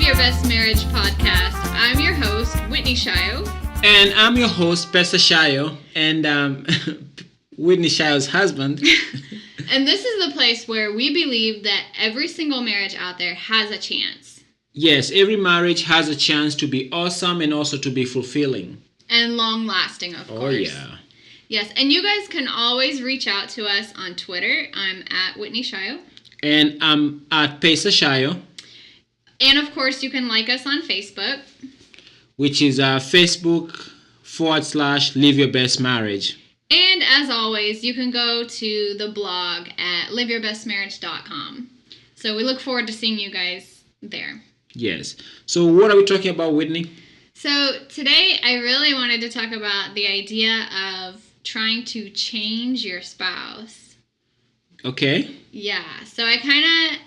Live Your Best Marriage podcast. I'm your host, Whitney Shayo. And I'm your host, Pesa Shayo, and Whitney Shayo's husband. And this is the place where we believe that every single marriage out there has a chance. Yes, every marriage has a chance to be awesome and also to be fulfilling. And long-lasting, of course. Oh, yeah. Yes, and you guys can always reach out to us on Twitter. I'm at Whitney Shayo. And I'm at Pesa Shayo. And, of course, you can like us on Facebook. Which is Facebook.com/Live Your Best Marriage. And, as always, you can go to the blog at liveyourbestmarriage.com. So we look forward to seeing you guys there. Yes. So what are we talking about, Whitney? So today I really wanted to talk about the idea of trying to change your spouse. Okay. Yeah. So I kind of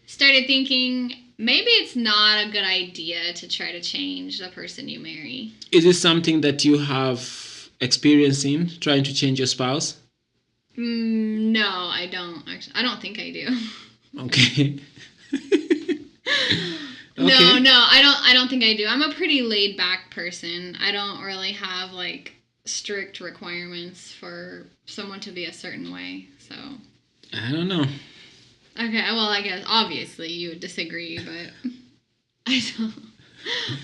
started thinking maybe it's not a good idea to try to change the person you marry. Is it something that you have experience in, trying to change your spouse? No, I don't. Actually, I don't think I do. Okay. Okay. No, I don't think I do. I'm a pretty laid back person. I don't really have like strict requirements for someone to be a certain way. So I don't know. Okay, well, I guess obviously you would disagree, but I don't.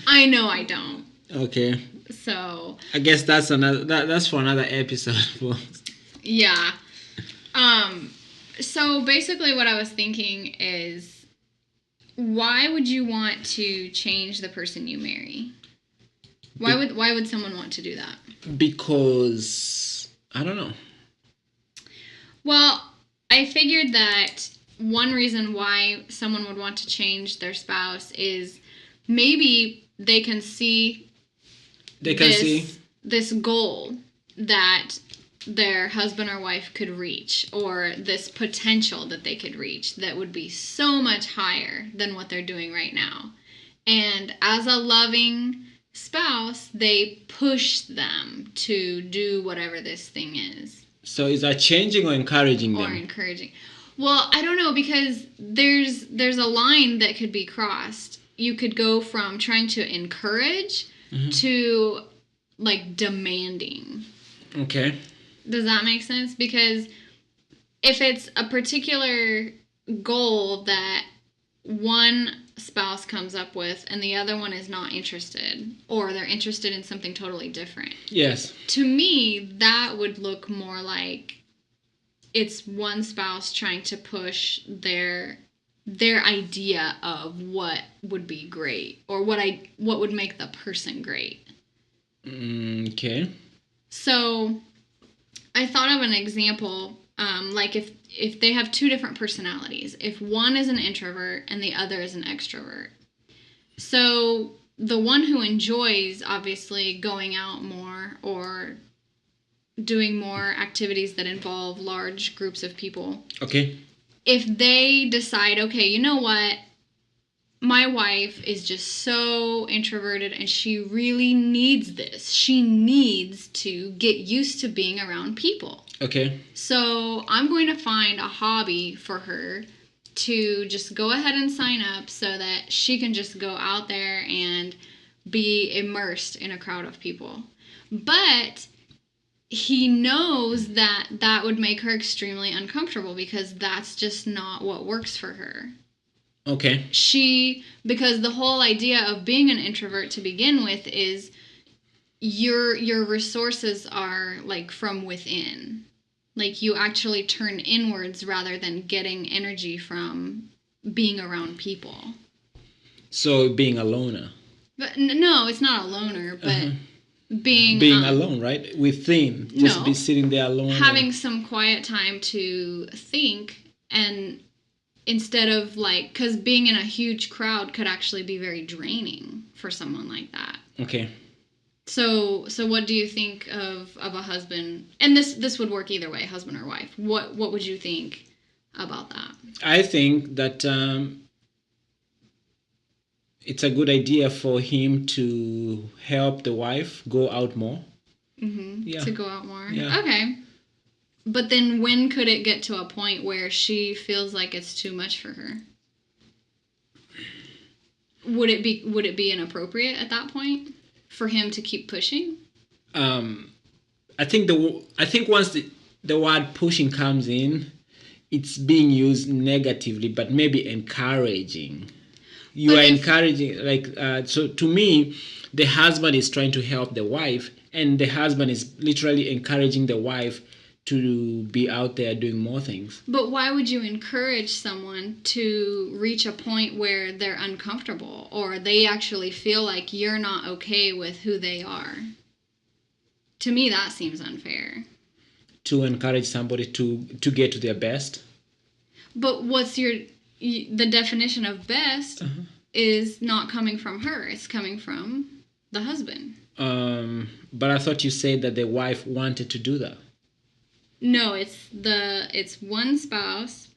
I know I don't. Okay. So I guess that's for another episode. Yeah. So basically, what I was thinking is, why would you want to change the person you marry? Why would someone want to do that? Because I don't know. Well, I figured that one reason why someone would want to change their spouse is maybe they can see this goal that their husband or wife could reach, or this potential that they could reach that would be so much higher than what they're doing right now. And as a loving spouse, they push them to do whatever this thing is. So is that changing or encouraging them? Or encouraging. Well, I don't know, because there's a line that could be crossed. You could go from trying to encourage to like demanding. Okay. Does that make sense? Because if it's a particular goal that one spouse comes up with and the other one is not interested, or they're interested in something totally different. Yes. To me, that would look more like it's one spouse trying to push their idea of what would be great, or what would make the person great. Okay. So I thought of an example, like if they have two different personalities, if one is an introvert and the other is an extrovert. So the one who enjoys, obviously, going out more or doing more activities that involve large groups of people. Okay. If they decide, okay, you know what? My wife is just so introverted and she really needs this. She needs to get used to being around people. Okay. So I'm going to find a hobby for her to just go ahead and sign up so that she can just go out there and be immersed in a crowd of people. But he knows that that would make her extremely uncomfortable because that's just not what works for her. Okay. Because the whole idea of being an introvert to begin with is your resources are like from within. Like you actually turn inwards rather than getting energy from being around people. So being a loner. But no, it's not a loner, but being alone, right? Within. Just be sitting there alone. Having some quiet time to think, and instead of like, because being in a huge crowd could actually be very draining for someone like that. Okay. So what do you think of a husband? And this would work either way, husband or wife. What would you think about that? I think that it's a good idea for him to help the wife go out more. Mm-hmm. Yeah. To go out more. Yeah. Okay. But then when could it get to a point where she feels like it's too much for her? would it be inappropriate at that point for him to keep pushing? I think once the word pushing comes in, it's being used negatively, but maybe encouraging. You But are if- encouraging, so to me, the husband is trying to help the wife, and the husband is literally encouraging the wife to be out there doing more things. But why would you encourage someone to reach a point where they're uncomfortable or they actually feel like you're not okay with who they are? To me, that seems unfair. To encourage somebody to get to their best. But what's the definition of best is not coming from her. It's coming from the husband. But I thought you said that the wife wanted to do that. No, it's one spouse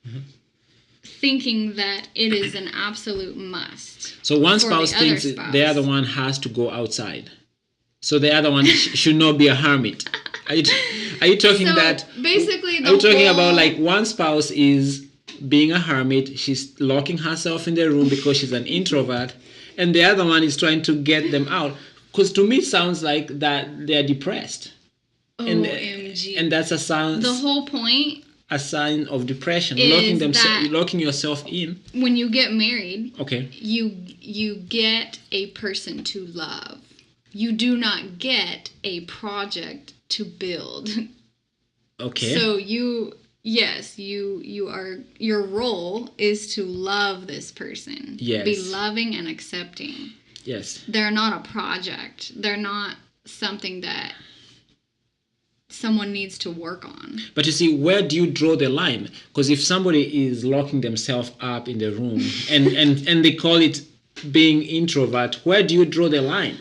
thinking that it is an absolute must. So one for spouse the other thinks spouse. the other one has to go outside. So the other one should not be a hermit. Are you talking So that? basically, Are you talking about like one spouse is being a hermit? She's locking herself in the room because she's an introvert, and the other one is trying to get them out. Because to me, it sounds like that they are depressed. OMG. And that's a sign. The whole point A sign of depression, is locking yourself in. when you get married, Okay. you get a person to love. You do not get a project to build. Okay. So you are, your role is to love this person. Yes. Be loving and accepting. Yes. They're not a project. They're not something that someone needs to work on. But you see, where do you draw the line? Because if somebody is locking themselves up in the room and they call it being introvert, where do you draw the line?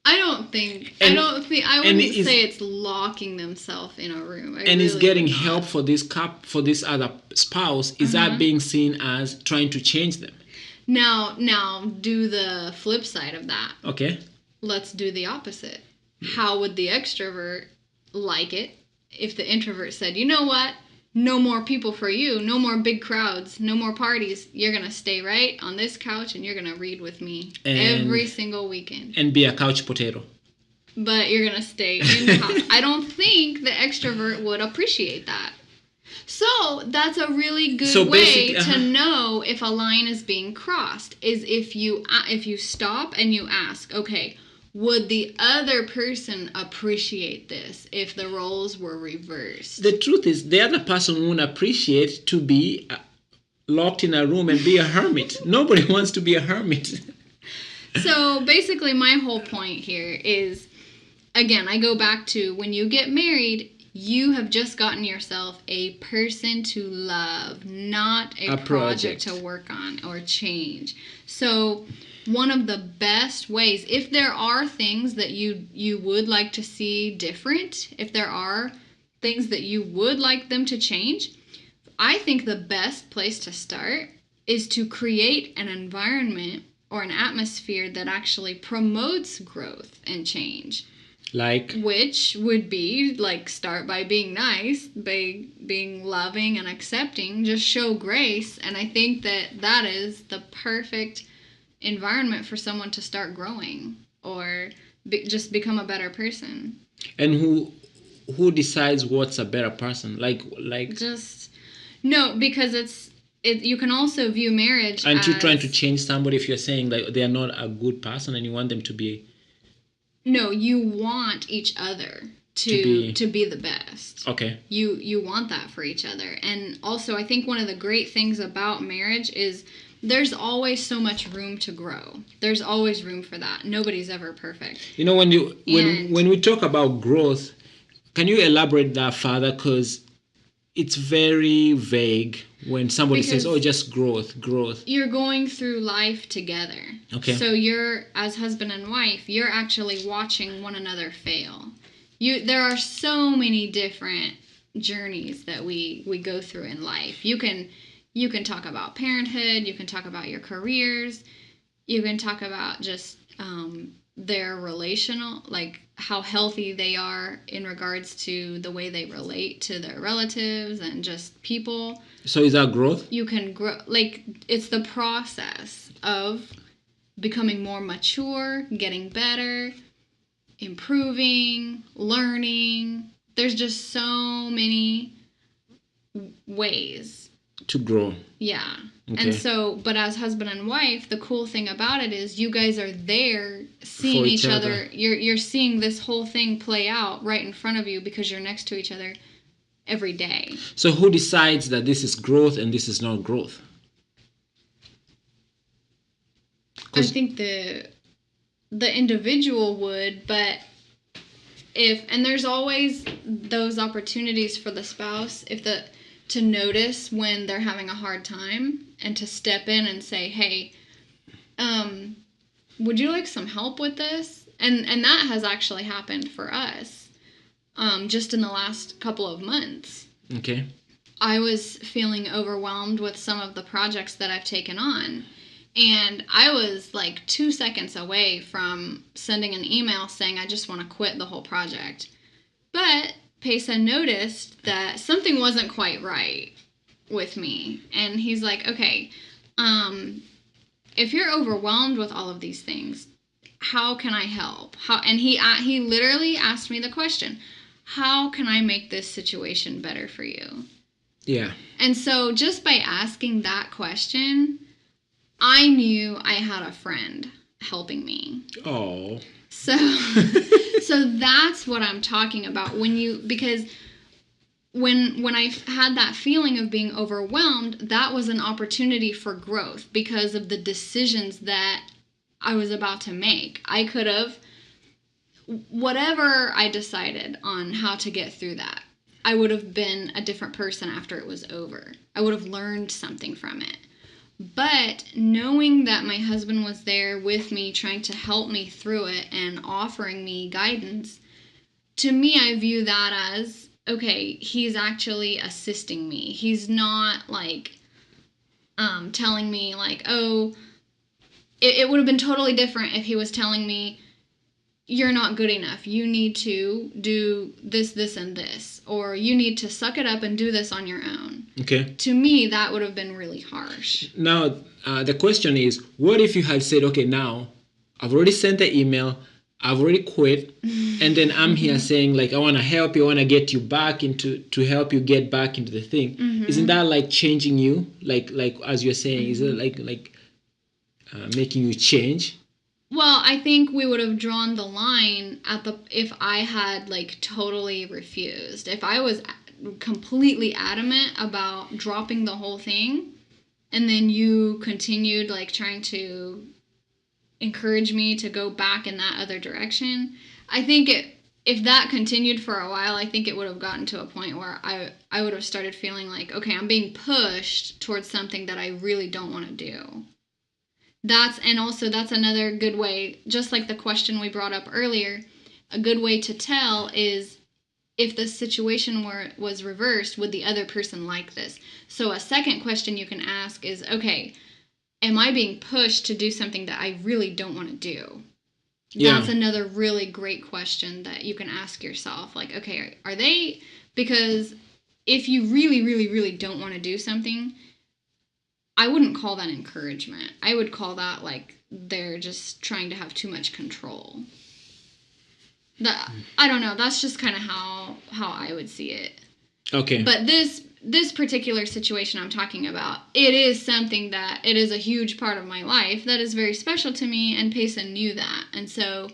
I wouldn't say it's locking themselves in a room. Is getting help for this other spouse, is that being seen as trying to change them? Now do the flip side of that. Okay. Let's do the opposite. How would the extrovert like it if the introvert said, you know what? No more people for you. No more big crowds. No more parties. You're going to stay right on this couch and you're going to read with me every single weekend. And be a couch potato. But you're going to stay in the house. I don't think the extrovert would appreciate that. So that's a really good way to know if a line is being crossed, is if you stop and you ask, okay, would the other person appreciate this if the roles were reversed? The truth is, the other person won't appreciate to be locked in a room and be a hermit. Nobody wants to be a hermit. So basically, my whole point here is, again, I go back to when you get married, you have just gotten yourself a person to love, not a project to work on or change. So one of the best ways, if there are things that you would like to see different, if there are things that you would like them to change, I think the best place to start is to create an environment or an atmosphere that actually promotes growth and change. Which would be start by being nice, by being loving and accepting, just show grace. And I think that is the perfect environment for someone to start growing or just become a better person. And who decides what's a better person? No, because you can also view marriage. Aren't you trying to change somebody if you're saying that they are not a good person and you want them to be? No, you want each other to be the best. Okay. You want that for each other. And also, I think one of the great things about marriage is there's always so much room to grow. There's always room for that. Nobody's ever perfect. You know, when we talk about growth, can you elaborate that further? Because it's very vague when somebody says, oh, just growth. You're going through life together. Okay. So you're, as husband and wife, you're actually watching one another fail. There are so many different journeys that we go through in life. You can talk about parenthood. You can talk about your careers. You can talk about just their relational, how healthy they are in regards to the way they relate to their relatives and just people. So is that growth? You can grow, like, it's the process of becoming more mature, getting better, improving, learning. There's just so many ways To grow. Yeah. Okay. And so, but as husband and wife, the cool thing about it is you guys are there seeing For each each other. other. You're seeing this whole thing play out right in front of you because you're next to each other every day. So who decides that this is growth and this is not growth? I think the individual would, but and there's always those opportunities for the spouse to notice when they're having a hard time and to step in and say, hey, would you like some help with this? And that has actually happened for us just in the last couple of months. Okay. I was feeling overwhelmed with some of the projects that I've taken on. And I was like 2 seconds away from sending an email saying I just want to quit the whole project. But Pesa noticed that something wasn't quite right with me. And he's like, okay, if you're overwhelmed with all of these things, how can I help? And he literally asked me the question, how can I make this situation better for you? Yeah. And so just by asking that question, I knew I had a friend helping me. Oh. So that's what I'm talking about because when I had that feeling of being overwhelmed, that was an opportunity for growth because of the decisions that I was about to make. I could have, whatever I decided on how to get through that, I would have been a different person after it was over. I would have learned something from it. But knowing that my husband was there with me, trying to help me through it and offering me guidance, to me, I view that as, okay, he's actually assisting me. He's not like telling me like, oh, it would have been totally different if he was telling me, you're not good enough. You need to do this, this, and this. Or you need to suck it up and do this on your own. Okay. To me, that would have been really harsh. Now, the question is, what if you had said, okay, now, I've already sent the email, I've already quit, and then I'm here saying, like, I want to help you, I want to get you back to help you get back into the thing. Mm-hmm. Isn't that like changing you? Like as you're saying, is it like making you change? Well, I think we would have drawn the line if I had like totally refused. If I was completely adamant about dropping the whole thing, and then you continued like trying to encourage me to go back in that other direction, I think if that continued for a while, I think it would have gotten to a point where I would have started feeling like, okay, I'm being pushed towards something that I really don't want to do. That's another good way, just like the question we brought up earlier, a good way to tell is if the situation was reversed, would the other person like this? So a second question you can ask is, okay, am I being pushed to do something that I really don't want to do? Yeah. That's another really great question that you can ask yourself. Like, okay, are they, because if you really, really, really don't want to do something, I wouldn't call that encouragement. I would call that like they're just trying to have too much control. I don't know. That's just kind of how I would see it. Okay. But this particular situation I'm talking about, it is something that it is a huge part of my life that is very special to me, and Payson knew that, and so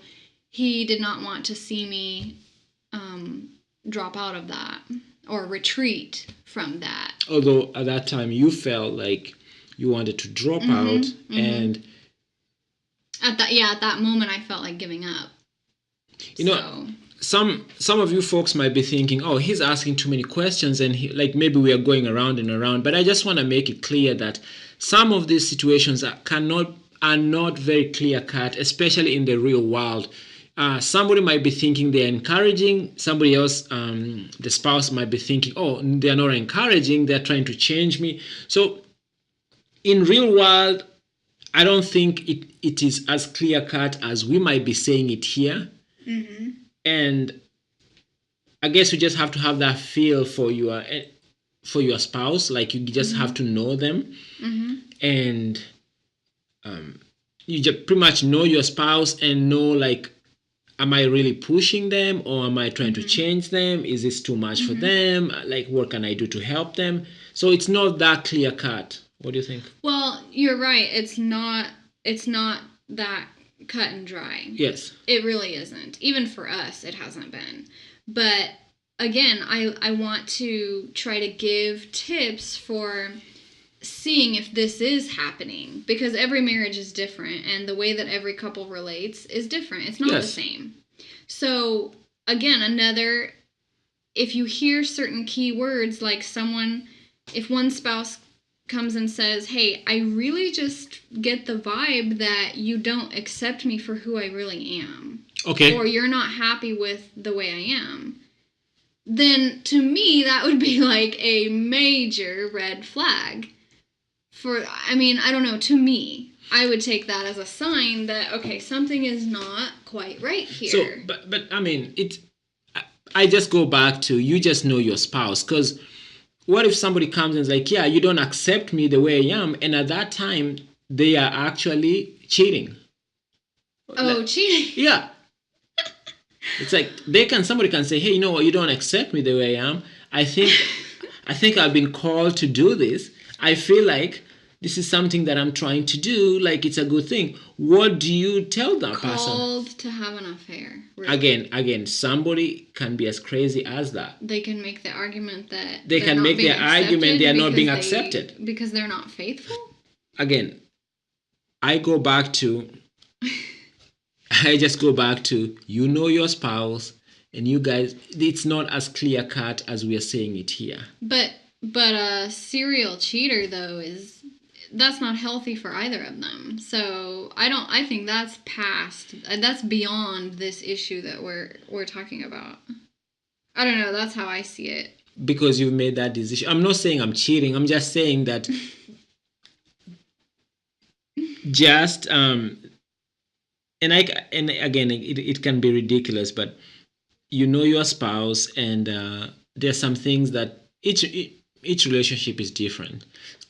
he did not want to see me drop out of that or retreat from that. Although at that time you felt like you wanted to drop out, and at that moment I felt like giving up. You know, some of you folks might be thinking, oh, he's asking too many questions, and like maybe we are going around and around. But I just want to make it clear that some of these situations are not very clear cut, especially in the real world. Somebody might be thinking they're encouraging. Somebody else, the spouse might be thinking, oh, they're not encouraging. They're trying to change me. So in real world, I don't think it is as clear cut as we might be saying it here. Mm-hmm. And I guess you just have to have that feel for your spouse. Like you just have to know them, and you just pretty much know your spouse and know, like, am I really pushing them, or am I trying to change them? Is this too much for them? Like, what can I do to help them? So it's not that clear cut. What do you think? Well, you're right. It's not that cut and dry. Yes. It really isn't. Even for us, it hasn't been. But again, I want to try to give tips for seeing if this is happening, because every marriage is different and the way that every couple relates is different. It's not the same. So again, if you hear certain key words, like if one spouse comes and says, hey, I really just get the vibe that you don't accept me for who I really am. Okay. Or you're not happy with the way I am. Then to me, that would be like a major red flag. I don't know, to me, I would take that as a sign that, okay, something is not quite right here. So, but I mean, I just go back to, you just know your spouse. Because what if somebody comes and is like, yeah, you don't accept me the way I am, and at that time, they are actually cheating. Oh, cheating? Yeah. It's like, somebody can say, hey, you know what, you don't accept me the way I am. I think I've been called to do this. I feel like this is something that I'm trying to do, like it's a good thing. What do you tell that person? Called to have an affair. Really. Again, somebody can be as crazy as that. They can make the argument that they can make their argument they are not being accepted. Because they're not faithful? Again, I just go back to, you know your spouse, and you guys, it's not as clear cut as we are saying it here. But a serial cheater, though, that's not healthy for either of them. So I think that's that's beyond this issue that we're talking about. I don't know, that's how I see it. Because you've made that decision. I'm not saying I'm cheating. I'm just saying that just and again, it can be ridiculous, but you know your spouse, and there's some things that each relationship is different.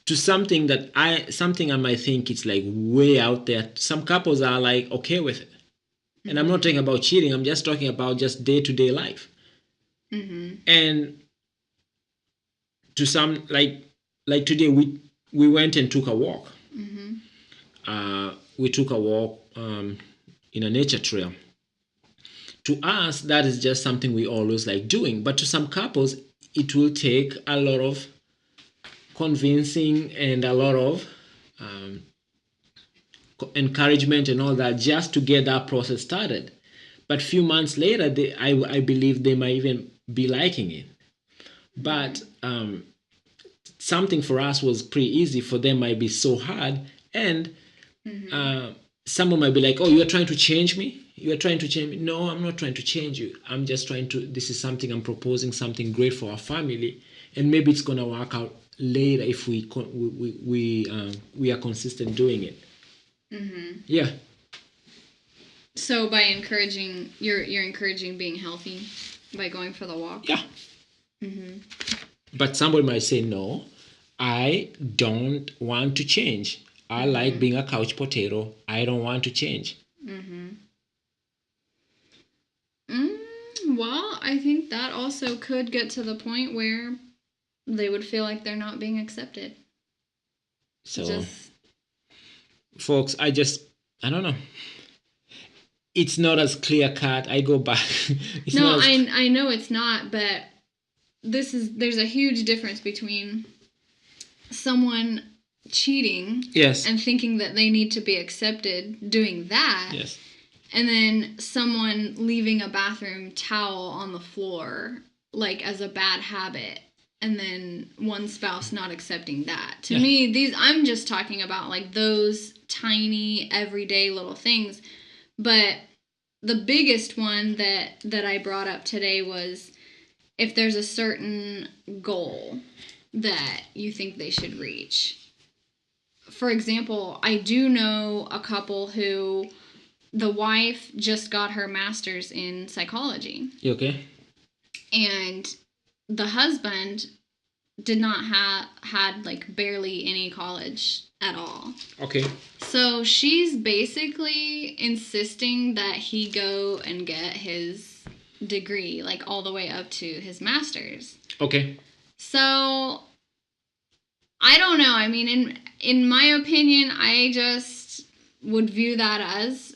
To something I might think it's like way out there. Some couples are like okay with it, and I'm not talking about cheating. I'm just talking about just day-to-day life. And to some, like today, we went and took a walk. We took a walk in a nature trail. To us, that is just something we always like doing. But to some couples, it will take a lot of convincing and a lot of encouragement and all that just to get that process started. But a few months later, I believe they might even be liking it. But something for us was pretty easy, for them might be so hard. And someone might be like, oh, you're trying to change me? You're trying to change me? No, I'm not trying to change you. I'm just this is something I'm proposing, something great for our family. And maybe it's going to work out later if we are consistent doing it. Yeah. So by encouraging, you're encouraging being healthy by going for the walk? Yeah. But somebody might say, no, I don't want to change. I like being a couch potato. I don't want to change. Well, I think that also could get to the point where they would feel like they're not being accepted. So, folks, I don't know. It's not as clear cut. I go back. I know it's not, but there's a huge difference between someone cheating and thinking that they need to be accepted doing that, and then someone leaving a bathroom towel on the floor like as a bad habit, and then one spouse not accepting that. To me, I'm just talking about like those tiny everyday little things. But the biggest one that I brought up today was if there's a certain goal that you think they should reach. For example, I do know a couple who the wife just got her master's in psychology. Okay. And the husband did not had like barely any college at all. Okay. So she's basically insisting that he go and get his degree, like all the way up to his master's. Okay. So I don't know. I mean, in my opinion, I just would view that as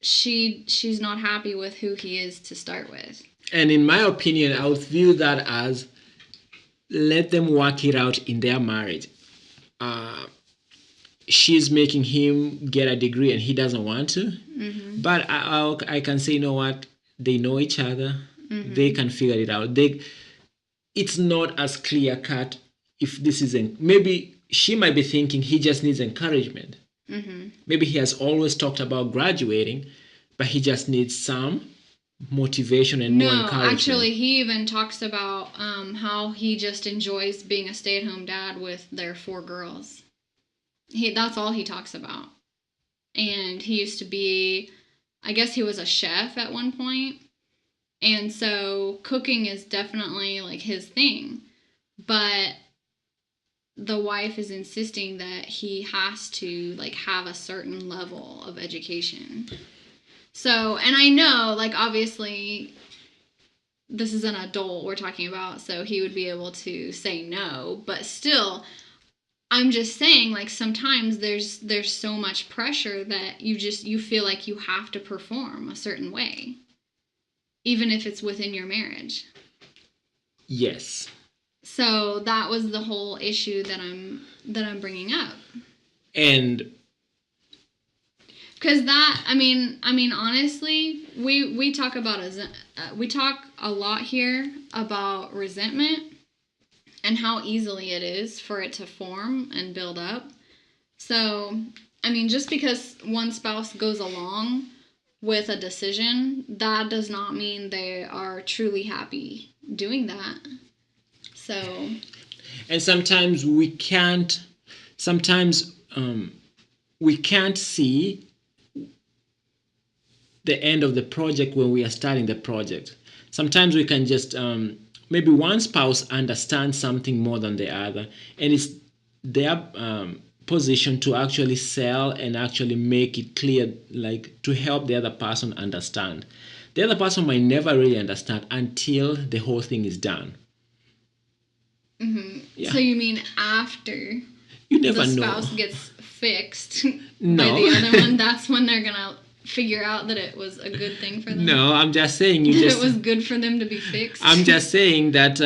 she's not happy with who he is to start with. And in my opinion, I would view that as let them work it out in their marriage. She's making him get a degree and he doesn't want to. Mm-hmm. But I can say, you know what? They know each other. Mm-hmm. They can figure it out. It's not as clear cut if this isn't. Maybe she might be thinking he just needs encouragement. Mm-hmm. Maybe he has always talked about graduating, but he just needs some motivation and more encouragement. No, actually, he even talks about how he just enjoys being a stay-at-home dad with their 4 girls. That's all he talks about. And he used to be, I guess he was a chef at one point. And so cooking is definitely like his thing. But the wife is insisting that he has to like have a certain level of education. So, and I know, like, obviously, this is an adult we're talking about, so he would be able to say no. But still, I'm just saying, like, sometimes there's so much pressure that you feel like you have to perform a certain way, even if it's within your marriage. Yes. So that was the whole issue that I'm bringing up. And because that, I mean, honestly, we talk about we talk a lot here about resentment and how easily it is for it to form and build up. So, I mean, just because one spouse goes along with a decision, that does not mean they are truly happy doing that. So, and sometimes we can't see the end of the project when we are starting the project. Sometimes we can just maybe one spouse understands something more than the other, and it's their position to actually sell and actually make it clear, like to help the other person understand. The other person might never really understand until the whole thing is done. Mm-hmm. Yeah. So you mean after you never the spouse gets fixed by the other one, that's when they're gonna figure out that it was a good thing for them? No, I'm just saying it was good for them to be fixed. I'm just saying that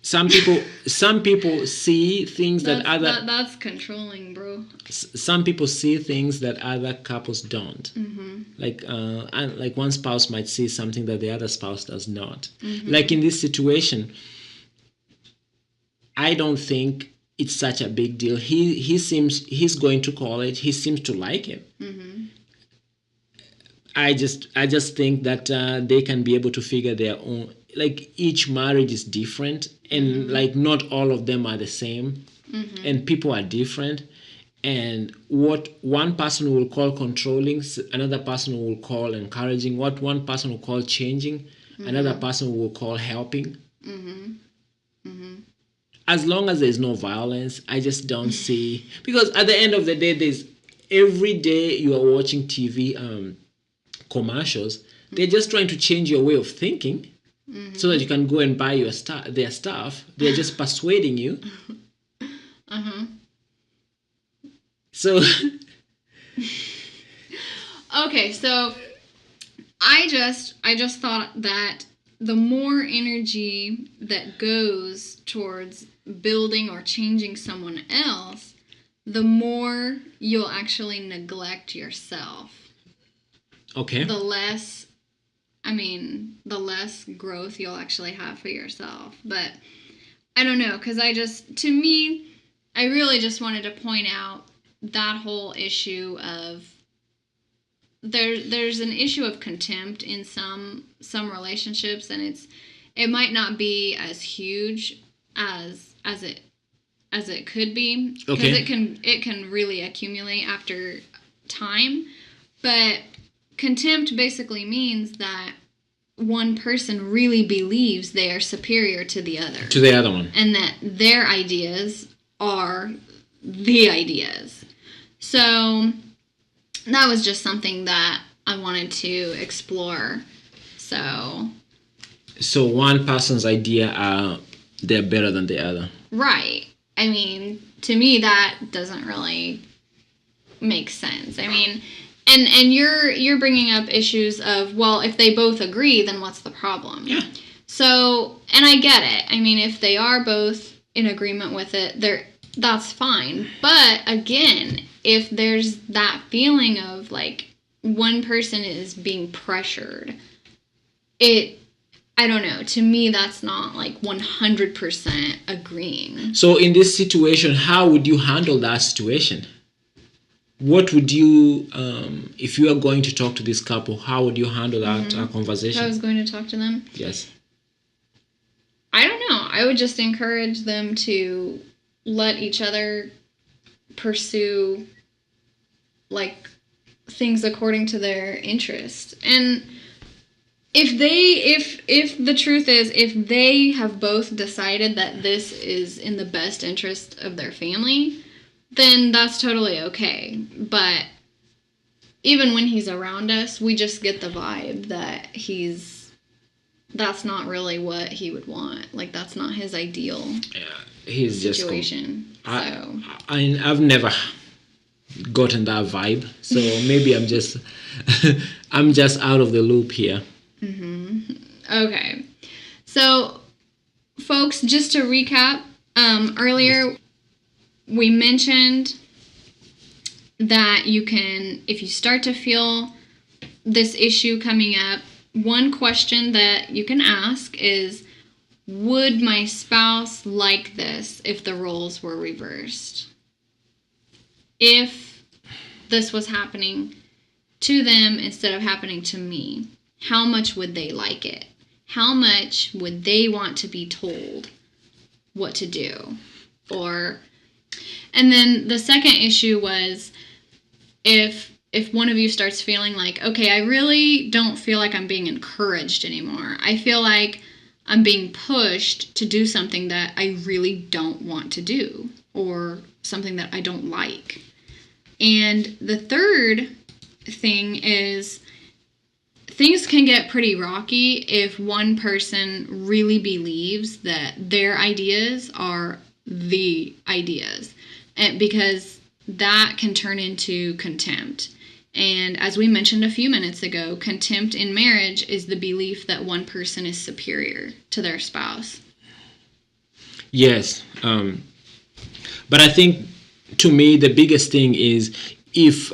some people see things that's controlling, bro. Some people see things that other couples don't. Mm-hmm. Like one spouse might see something that the other spouse does not. Mm-hmm. Like in this situation, I don't think it's such a big deal. He's going to college. He seems to like it. Mm-hmm. I just think that they can be able to figure their own. Like each marriage is different, and mm-hmm. like not all of them are the same, mm-hmm. and people are different. And what one person will call controlling, another person will call encouraging. What one person will call changing, mm-hmm. another person will call helping. Mm-hmm. Mm-hmm. As long as there's no violence, I just don't see, because at the end of the day, every day you are watching TV commercials. Mm-hmm. They're just trying to change your way of thinking, mm-hmm. so that you can go and buy their stuff. They're just persuading you. Uh-huh. So okay, so I just thought that the more energy that goes towards building or changing someone else, the more you'll actually neglect yourself. Okay. The less growth you'll actually have for yourself. But I don't know, because to me, I really just wanted to point out that whole issue of there's an issue of contempt in some relationships, and it might not be as huge as it could be, because it can really accumulate after time. But contempt basically means that one person really believes they are superior to the other. To the other one. And that their ideas are the ideas. So that was just something that I wanted to explore. So one person's idea they're better than the other. Right. I mean, to me that doesn't really make sense. I mean, and you're bringing up issues of, well, if they both agree, then what's the problem? Yeah. So, and I get it. I mean, if they are both in agreement with it, that's fine. But again, if there's that feeling of like one person is being pressured, I don't know. To me, that's not like 100% agreeing. So in this situation, how would you handle that situation? What would you, if you are going to talk to this couple, how would you handle that conversation? If I was going to talk to them? Yes. I don't know. I would just encourage them to let each other pursue like things according to their interest. And if the truth is, if they have both decided that this is in the best interest of their family, then that's totally okay. But even when he's around us, we just get the vibe that that's not really what he would want. Like, that's not his ideal situation. So I've never gotten that vibe, so maybe I'm just I'm just out of the loop here. Okay. So, folks, just to recap, earlier we mentioned that you can, if you start to feel this issue coming up, one question that you can ask is, would my spouse like this if the roles were reversed? If this was happening to them instead of happening to me, how much would they like it? How much would they want to be told what to do? And then the second issue was, if one of you starts feeling like, okay, I really don't feel like I'm being encouraged anymore. I feel like I'm being pushed to do something that I really don't want to do, or something that I don't like. And the third thing is, things can get pretty rocky if one person really believes that their ideas are the ideas, and because that can turn into contempt. And as we mentioned a few minutes ago, contempt in marriage is the belief that one person is superior to their spouse. Yes. But I think, to me, the biggest thing is if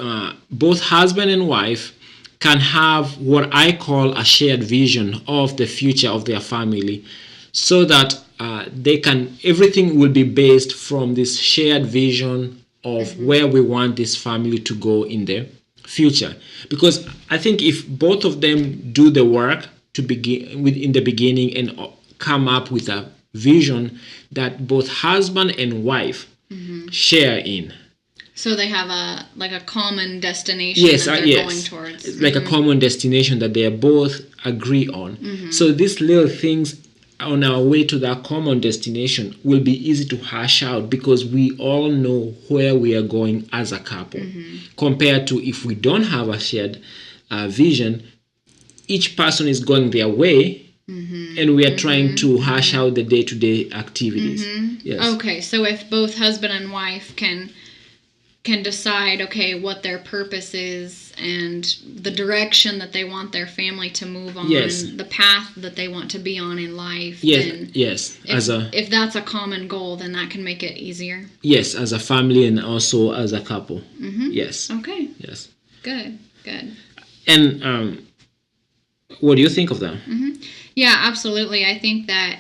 both husband and wife can have what I call a shared vision of the future of their family, so that everything will be based from this shared vision of where we want this family to go in the future. Because I think if both of them do the work to begin with in the beginning and come up with a vision that both husband and wife share in. So they have a common destination that they're going towards. Like a common destination that they both agree on. So these little things on our way to that common destination will be easy to hash out, because we all know where we are going as a couple. Compared to if we don't have a shared vision, each person is going their way, and we are trying to hash out the day-to-day activities. Yes. Okay, so if both husband and wife can decide, okay, what their purpose is and the direction that they want their family to move on, the path that they want to be on in life. Yes. If that's a common goal, then that can make it easier. Yes, as a family and also as a couple. Yes. Okay. Yes. Good. And what do you think of that? Yeah, absolutely. I think that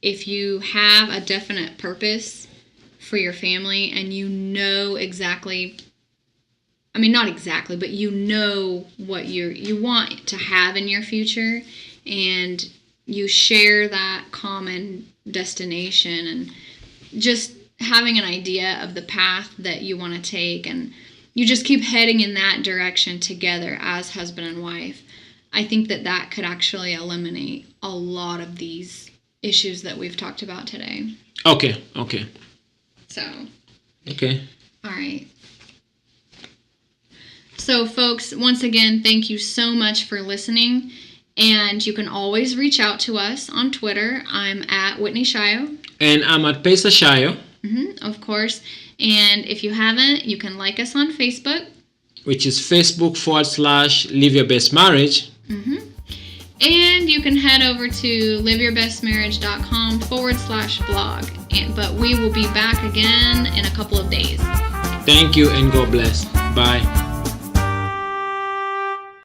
if you have a definite purpose for your family, and you know exactly, I mean, not exactly, but you know what you want to have in your future, and you share that common destination, and just having an idea of the path that you want to take, and you just keep heading in that direction together as husband and wife, I think that could actually eliminate a lot of these issues that we've talked about today. Okay. So. Okay. All right. So, folks, once again, thank you so much for listening. And you can always reach out to us on Twitter. I'm at Whitney Shayo. And I'm at Pesa Shayo. Of course. And if you haven't, you can like us on Facebook. Which is Facebook.com/Live Your Best Marriage. And you can head over to liveyourbestmarriage.com/blog. But we will be back again in a couple of days. Thank you and God bless. Bye.